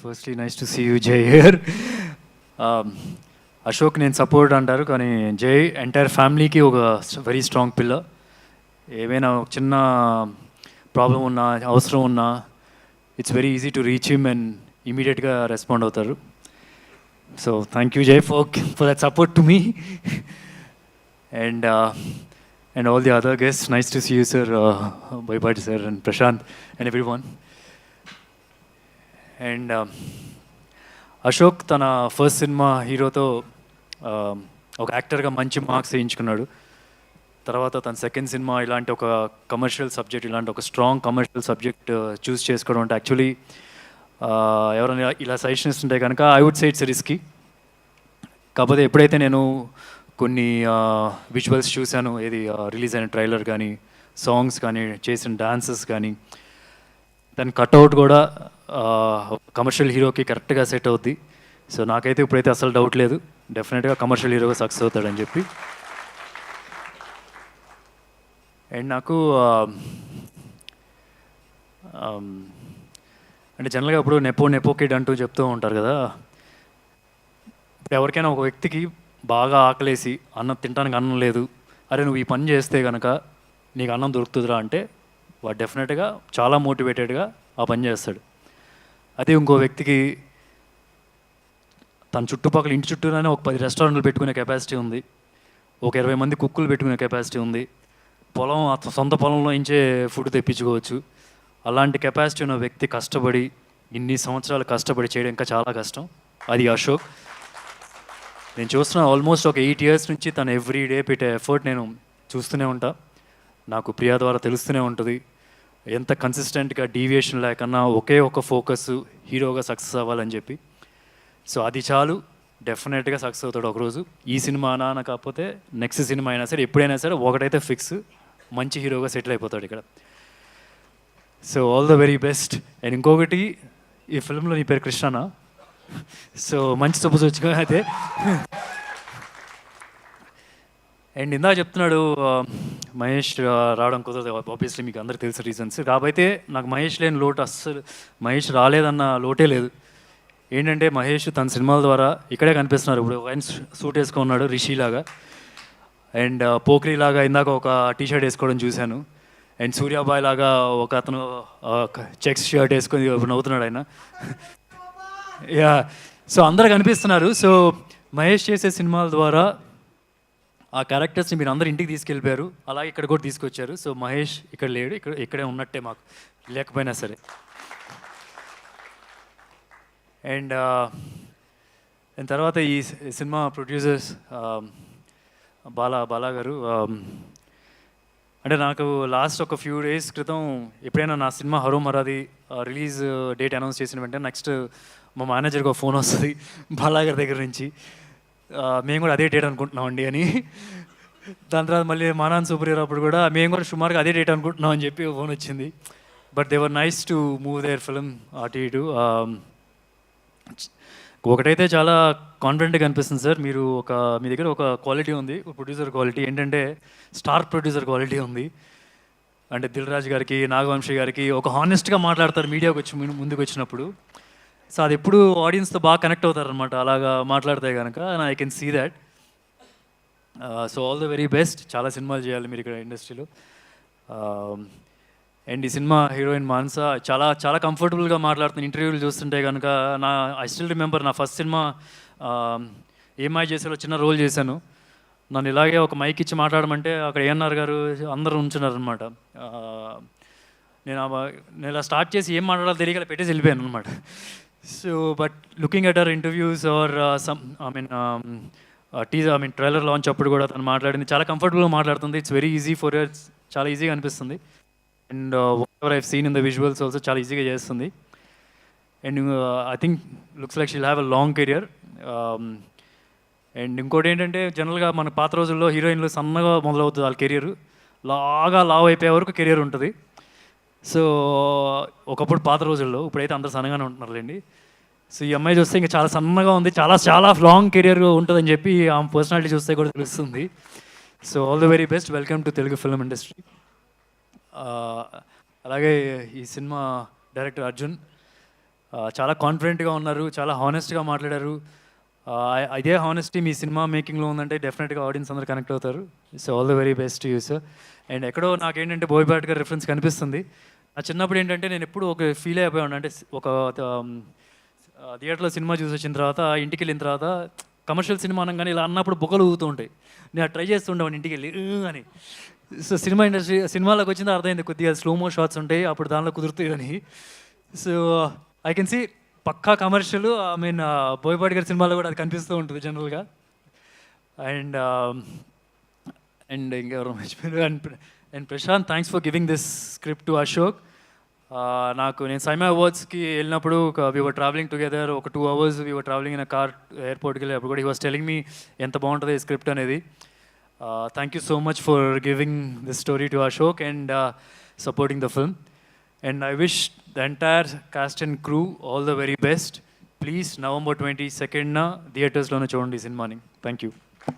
Firstly nice to see you Jai here. Ashok నేను support అంటారు, కానీ జై ఎంటైర్ ఫ్యామిలీకి ఒక వెరీ స్ట్రాంగ్ పిల్లర్. ఏమైనా ఒక చిన్న ప్రాబ్లం ఉన్నా, అవసరం ఉన్నా, it's very easy to reach him and ఇమీడియట్గా రెస్పాండ్ అవుతారు. సో థ్యాంక్ యూ జై for that support to me and all the other guests. Nice to see you, sir, Bhaibhati sir and Prashant and everyone. And Ashok తన first cinema హీరోతో ఒక యాక్టర్గా మంచి marks వేయించుకున్నాడు. తర్వాత తన సెకండ్ సినిమా ఇలాంటి ఒక కమర్షియల్ సబ్జెక్ట్, ఇలాంటి ఒక స్ట్రాంగ్ కమర్షియల్ సబ్జెక్ట్ చూస్ చేసుకోవడం అంటే యాక్చువల్లీ ఎవరైనా ఇలా సజెషన్ ఇస్తుంటే కనుక I would say it's risky. కాకపోతే ఎప్పుడైతే నేను కొన్ని విజువల్స్ చూశాను, ఏది రిలీజ్ అయిన ట్రైలర్ కానీ, సాంగ్స్ కానీ, చేసిన డాన్సెస్ కానీ, దాని కట్అవుట్ కూడా కమర్షియల్ హీరోకి కరెక్ట్గా సెట్ అవుద్ది. సో నాకైతే ఇప్పుడైతే అసలు డౌట్ లేదు, డెఫినెట్గా కమర్షియల్ హీరోగా సక్సెస్ అవుతాడని చెప్పి. అండ్ నాకు అంటే జనరల్గా ఇప్పుడు నెపో కిడ్ అంటూ చెప్తూ ఉంటారు కదా. ఇప్పుడు ఎవరికైనా ఒక వ్యక్తికి బాగా ఆకలేసి అన్నం తినడానికి అన్నం లేదు, అరే నువ్వు ఈ పని చేస్తే కనుక నీకు అన్నం దొరుకుతుందిరా అంటే వాడు డెఫినెట్గా చాలా మోటివేటెడ్గా ఆ పని చేస్తాడు. అదే ఇంకో వ్యక్తికి తన చుట్టుపక్కల ఇంటి చుట్టూనే ఒక 10 రెస్టారెంట్లు పెట్టుకునే కెపాసిటీ ఉంది, ఒక 20 మంది కుక్కులు పెట్టుకునే కెపాసిటీ ఉంది, పొలం సొంత పొలంలో ఇంచే ఫుడ్ తెప్పించుకోవచ్చు. అలాంటి కెపాసిటీ ఉన్న వ్యక్తి కష్టపడి ఇన్ని సంవత్సరాలు కష్టపడి చేయడం ఇంకా చాలా కష్టం. అది అశోక్. నేను చూస్తున్నా ఆల్మోస్ట్ ఒక 8 years నుంచి తను ఎవ్రీ డే పెట్టే ఎఫర్ట్ నేను చూస్తూనే ఉంటా. నాకు ప్రియా ద్వారా తెలుస్తూనే ఉంటుంది ఎంత కన్సిస్టెంట్గా డీవియేషన్ లేకన్నా ఒకే ఒక ఫోకస్ హీరోగా సక్సెస్ అవ్వాలని చెప్పి. సో అది చాలు, డెఫినెట్గా సక్సెస్ అవుతాడు ఒకరోజు. ఈ సినిమా అనా కాకపోతే నెక్స్ట్ సినిమా అయినా సరే, ఎప్పుడైనా సరే ఒకటైతే ఫిక్స్, మంచి హీరోగా సెటిల్ అయిపోతాడు ఇక్కడ. So all the very best. And ఇంకొకటి, ఈ ఫిల్మ్లో నీ పేరు కృష్ణనా? సో మంచి సపోజ్ వచ్చుగా అయితే. అండ్ ఇందా చెప్తున్నాడు మహేష్ రావడం కుదరదు, ఆబ్వియస్లీ మీకు అందరికీ తెలిసిన రీజన్స్. కాబట్టి నాకు మహేష్ లేని లోటు అస్సలు, మహేష్ రాలేదన్న లోటే లేదు. ఏంటంటే మహేష్ తన సినిమాల ద్వారా ఇక్కడే కనిపిస్తున్నారు. ఇప్పుడు ఆయన సూట్ వేసుకున్నాడు రిషిలాగా, అండ్ పోఖ్రీలాగా ఇందాక ఒక టీషర్ట్ వేసుకోవడం చూశాను, అండ్ సూర్యాబాయ్ లాగా ఒక అతను చెక్స్ షర్ట్ వేసుకొని నవ్వుతున్నాడు ఆయన. యా, సో అందరూ కనిపిస్తున్నారు. సో మహేష్ చేసే సినిమాల ద్వారా ఆ క్యారెక్టర్స్ని మీరు అందరు ఇంటికి తీసుకెళ్ళిపోయారు, అలాగే ఇక్కడ కూడా తీసుకొచ్చారు. సో మహేష్ ఇక్కడ లేడు, ఇక్కడే ఉన్నట్టే మాకు లేకపోయినా సరే. అండ్ తర్వాత ఈ సినిమా ప్రొడ్యూసర్స్ బాలా గారు, అంటే నాకు లాస్ట్ ఒక ఫ్యూ డేస్ క్రితం ఎప్పుడైనా నా సినిమా హరోం హరాది రిలీజ్ డేట్ అనౌన్స్ చేసిన వెంటనే నెక్స్ట్ మా మేనేజర్కి ఒక ఫోన్ వస్తుంది బాలా గారి దగ్గర నుంచి, మేము కూడా అదే డేట్ అనుకుంటున్నామండి అని. దాని తర్వాత మళ్ళీ మానాన్ సూపర్ హీరో అప్పుడు కూడా మేము కూడా సుమారుగా అదే డేట్ అనుకుంటున్నాం అని చెప్పి ఫోన్ వచ్చింది. But they were nice to move their film అటు ఇటు. ఒకటైతే చాలా కాన్ఫిడెంట్గా అనిపిస్తుంది సార్, మీ దగ్గర ఒక క్వాలిటీ ఉంది, ప్రొడ్యూసర్ క్వాలిటీ. ఏంటంటే స్టార్ ప్రొడ్యూసర్ క్వాలిటీ ఉంది. అంటే దిల్ రాజు గారికి, నాగవంశీ గారికి ఒక హానెస్ట్గా మాట్లాడతారు మీడియాకి వచ్చి ముందుకు వచ్చినప్పుడు. సో అది ఎప్పుడు ఆడియన్స్తో బాగా కనెక్ట్ అవుతారనమాట అలాగా మాట్లాడితే కనుక. I can see that. So all the very best. చాలా సినిమాలు చేయాలి మీరు ఇక్కడ ఇండస్ట్రీలో. అండ్ ఈ సినిమా హీరోయిన్ మానస చాలా చాలా కంఫర్టబుల్గా మాట్లాడుతున్న ఇంటర్వ్యూలు చూస్తుంటే కనుక. ఐ స్టిల్ రిమెంబర్ నా ఫస్ట్ సినిమా ఏమై చేసేలో చిన్న రోల్ చేశాను. నన్ను ఇలాగే ఒక మైక్ ఇచ్చి మాట్లాడమంటే అక్కడ ఏఎన్ఆర్ గారు అందరూ ఉంచున్నారనమాట. నేను ఇలా స్టార్ట్ చేసి ఏం మాట్లాడాలో తెలియక పెట్టేసి వెళ్ళిపోయాను అనమాట. So but looking at our interviews or trailer launch అప్పుడు కూడా తను మాట్లాడింది చాలా కంఫర్టబుల్గా మాట్లాడుతుంది. It's very easy for her, చాలా ఈజీగా అనిపిస్తుంది. And whatever I've seen in the visuals also చాలా ఈజీగా చేస్తుంది. And I think looks like she'll have a long career. అండ్ ఇంకోటి ఏంటంటే జనరల్గా మన పాత రోజుల్లో హీరోయిన్లు సన్నగా మొదలవుతుంది వాళ్ళ కెరియర్, లావ్ అయిపోయే వరకు కెరియర్ ఉంటుంది. సో ఒకప్పుడు పాత రోజుల్లో, ఇప్పుడైతే అందరూ సన్నగానే ఉంటున్నారులేండి. సో ఈ అమ్మాయి చూస్తే ఇంకా చాలా సన్నగా ఉంది, చాలా చాలా లాంగ్ కెరియర్ ఉంటుందని చెప్పి ఆమె పర్సనాలిటీ చూస్తే కూడా తెలుస్తుంది. So all the very best, welcome to Telugu film industry. అలాగే ఈ సినిమా డైరెక్టర్ అర్జున్, చాలా కాన్ఫిడెంట్గా ఉన్నారు, చాలా హానెస్ట్గా మాట్లాడారు. ఇదే హానెస్టీ మీ సినిమా మేకింగ్లో ఉందంటే డెఫినెట్గా ఆడియన్స్ అందరూ కనెక్ట్ అవుతారు. So all the very best you sir. And ఎక్కడో నాకేంటంటే బోయపాటి గారి రిఫరెన్స్ కనిపిస్తుంది. నా చిన్నప్పుడు ఏంటంటే నేను ఎప్పుడు ఒక ఫీల్ అయిపోయాను, అంటే ఒక థియేటర్లో సినిమా చూసి వచ్చిన తర్వాత ఇంటికి వెళ్ళిన తర్వాత కమర్షియల్ సినిమా అనగానే ఇలా అన్నప్పుడు బుగ్గలు ఊగుతూ ఉంటాయి. నేను ట్రై చేస్తుండేవాడిని ఇంటికి వెళ్ళి అని. సో సినిమా ఇండస్ట్రీ సినిమాలోకి వచ్చిందో అర్థమైంది, కొద్దిగా స్లోమో షాట్స్ ఉంటాయి అప్పుడు దానిలో కుదురుతాయి అని. సో ఐ కెన్ సీ పక్కా కమర్షియల్. ఐ మీన్ బోయపాటి గారి సినిమాలో కూడా అది కనిపిస్తూ ఉంటుంది జనరల్గా. అండ్ అండ్ ఇంకెవరు మర్చిపోయారు. And Prashanth, thanks for giving this script to Ashok. నాకు నేను సైమా అవార్డ్స్కి వెళ్ళినప్పుడు వీ వర్ ట్రావెలింగ్ టుగెదర్, ఒక 2 hours we were travelling in a car ఎయిర్పోర్ట్కి వెళ్ళి అప్పుడు కూడా హీ వాస్ టెలింగ్ మీ ఎంత బాగుంటుంది ఈ స్క్రిప్ట్ అనేది. Thank you so much for giving this story to Ashok and supporting the film. And I wish the entire cast and crew all the very best. Please, November 22nd, theaters lona chudandi cinema ni. Thank you.